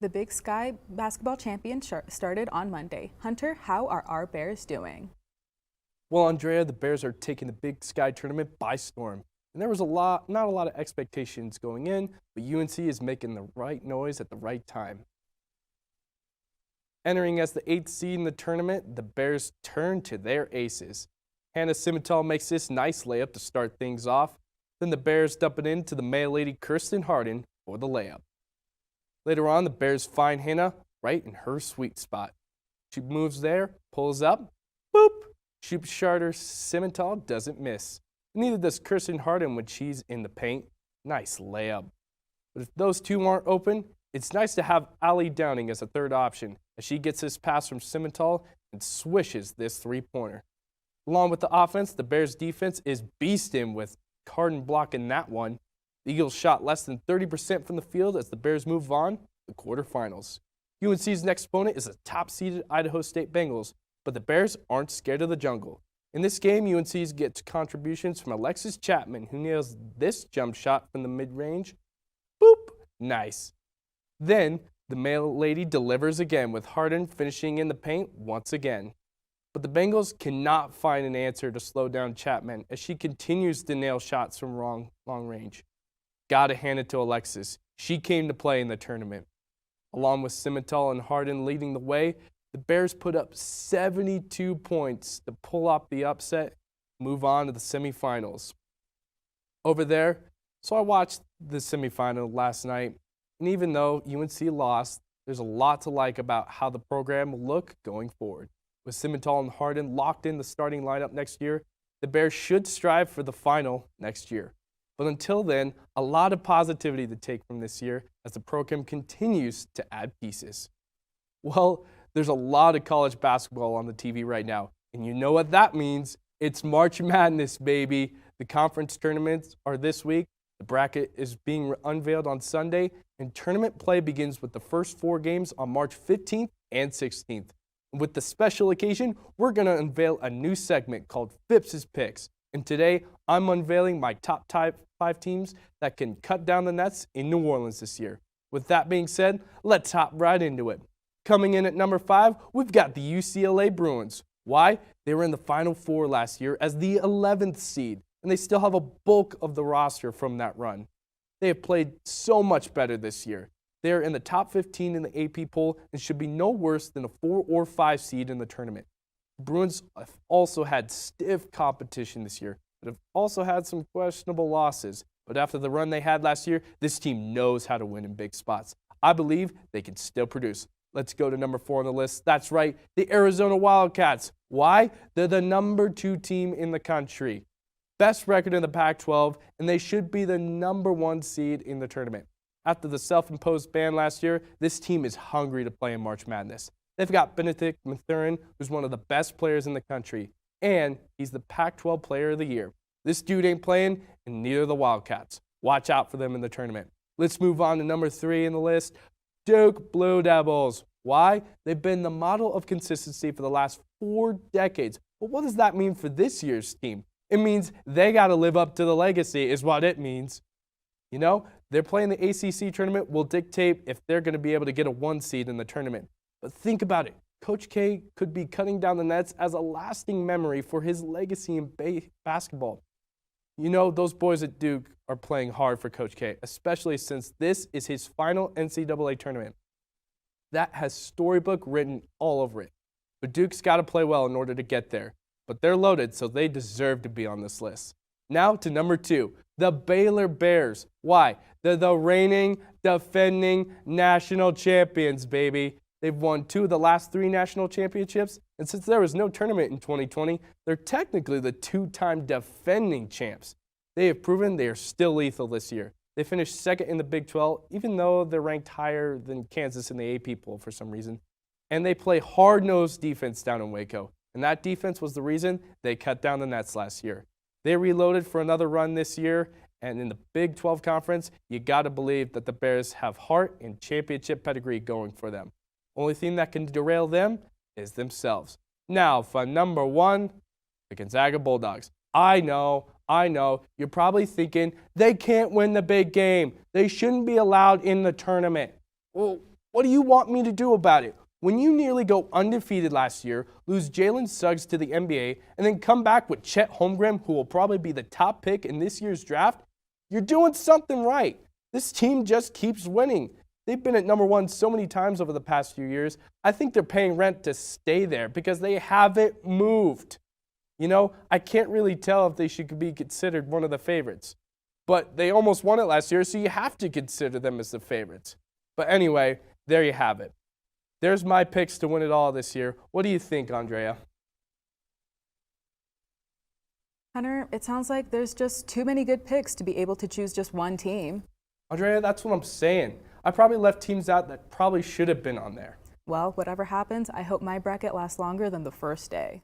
The Big Sky basketball champion started on Monday. Hunter, how are our Bears doing? Well, Andrea, the Bears are taking the Big Sky tournament by storm. And there was not a lot of expectations going in, but UNC is making the right noise at the right time. Entering as the 8th seed in the tournament, the Bears turn to their aces. Hannah Simmental makes this nice layup to start things off. Then the Bears dump it into the Mail Lady Kirsten Harden for the layup. Later on, the Bears find Hannah right in her sweet spot. She moves there, pulls up, boop! Shoop Charter Simmental doesn't miss. Neither does Kirsten Harden when she's in the paint. Nice layup. But if those two aren't open, it's nice to have Allie Downing as a third option as she gets this pass from Simmental and swishes this three-pointer. Along with the offense, the Bears' defense is beasting with Harden blocking that one. The Eagles shot less than 30% from the field as the Bears move on to the quarterfinals. UNC's next opponent is the top-seeded Idaho State Bengals, but the Bears aren't scared of the jungle. In this game, UNC gets contributions from Alexis Chapman, who nails this jump shot from the mid-range. Boop! Nice. Then, the Mail Lady delivers again with Harden finishing in the paint once again. But the Bengals cannot find an answer to slow down Chapman as she continues to nail shots from long range. Gotta hand it to Alexis. She came to play in the tournament. Along with Simmental and Harden leading the way, the Bears put up 72 points to pull off the upset, move on to the semifinals. Over there, so I watched the semifinal last night, and even though UNC lost, there's a lot to like about how the program will look going forward. With Simmental and Harden locked in the starting lineup next year, the Bears should strive for the final next year. But until then, a lot of positivity to take from this year as the program continues to add pieces. Well, there's a lot of college basketball on the TV right now, and you know what that means. It's March Madness, baby. The conference tournaments are this week. The bracket is being unveiled on Sunday, and tournament play begins with the first 4 games on March 15th and 16th. With the special occasion, we're going to unveil a new segment called Phipps Picks. And today, I'm unveiling my top 5 teams that can cut down the nets in New Orleans this year. With that being said, let's hop right into it. Coming in at number 5, we've got the UCLA Bruins. Why? They were in the Final Four last year as the 11th seed, and they still have a bulk of the roster from that run. They have played so much better this year. They are in the top 15 in the AP poll and should be no worse than a 4 or 5 seed in the tournament. The Bruins have also had stiff competition this year, but have also had some questionable losses. But after the run they had last year, this team knows how to win in big spots. I believe they can still produce. Let's go to number 4 on the list. That's right, the Arizona Wildcats. Why? They're the number 2 team in the country. Best record in the Pac-12, and they should be the number 1 seed in the tournament. After the self-imposed ban last year, this team is hungry to play in March Madness. They've got Benedict Mathurin, who's one of the best players in the country, and he's the Pac-12 Player of the Year. This dude ain't playing, and neither are the Wildcats. Watch out for them in the tournament. Let's move on to number 3 in the list, Duke Blue Devils. Why? They've been the model of consistency for the last 4 decades. But what does that mean for this year's team? It means they got to live up to the legacy is what it means. You know, they're playing the ACC tournament will dictate if they're going to be able to get a 1 seed in the tournament. But think about it. Coach K could be cutting down the nets as a lasting memory for his legacy in basketball. You know, those boys at Duke are playing hard for Coach K, especially since this is his final NCAA tournament. That has storybook written all over it. But Duke's got to play well in order to get there. But they're loaded, so they deserve to be on this list. Now to number 2, the Baylor Bears. Why? They're the reigning, defending national champions, baby. They've won 2 of the last 3 national championships, and since there was no tournament in 2020, they're technically the 2-time defending champs. They have proven they are still lethal this year. They finished 2nd in the Big 12, even though they're ranked higher than Kansas in the AP poll for some reason. And they play hard-nosed defense down in Waco, and that defense was the reason they cut down the nets last year. They reloaded for another run this year, and in the Big 12 Conference, you got to believe that the Bears have heart and championship pedigree going for them. Only thing that can derail them is themselves. Now, for number 1, the Gonzaga Bulldogs. I know, you're probably thinking they can't win the big game. They shouldn't be allowed in the tournament. Well, What do you want me to do about it? When you nearly go undefeated last year, lose Jalen Suggs to the NBA, and then come back with Chet Holmgren, who will probably be the top pick in this year's draft, you're doing something right. This team just keeps winning. They've been at number one so many times over the past few years. I think they're paying rent to stay there because they haven't moved. You know, I can't really tell if they should be considered one of the favorites. But they almost won it last year, so you have to consider them as the favorites. But anyway, there you have it. There's my picks to win it all this year. What do you think, Andrea? Hunter, it sounds like there's just too many good picks to be able to choose just one team. Andrea, that's what I'm saying. I probably left teams out that probably should have been on there. Well, whatever happens, I hope my bracket lasts longer than the first day.